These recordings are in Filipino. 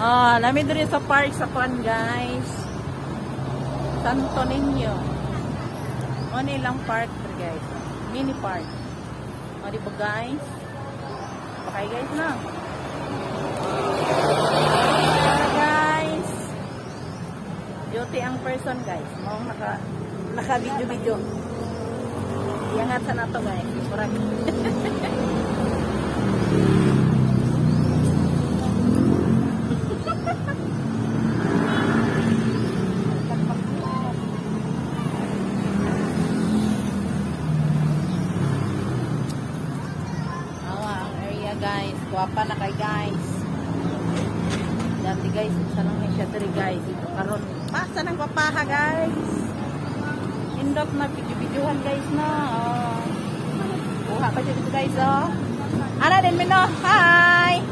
Namin din sa park sa Kwan, guys. Santo Niño. Lang park, guys. Mini park. Di ba, guys? Okay, guys, na. Guys. Beauty ang person, guys. Mong naka-video-video. Iangat sa nato, guys. Kurang. Guys, guwapa na kay guys. Dati guys, isa lang siya diri guys. Ito karon, basta nang guwapaha guys. Indot na video-videohan guys na. Buha pa dito guys oh. Ana din mino. Hi.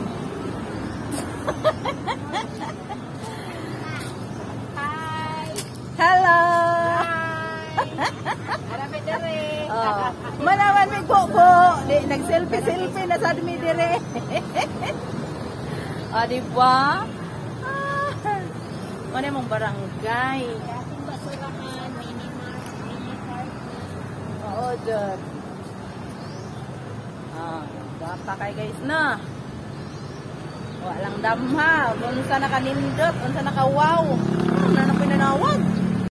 Hi. Hello. Ara me dere. Manawan may koko. Nag-selfie na sa dumi dire. Diba? Ano mong barangay? Dating basurahan, mini-park. Oo, dyan. Bata kay guys na. Walang damha. Unsa nakanindot, unsa nakawaw. Ano na pinanawag?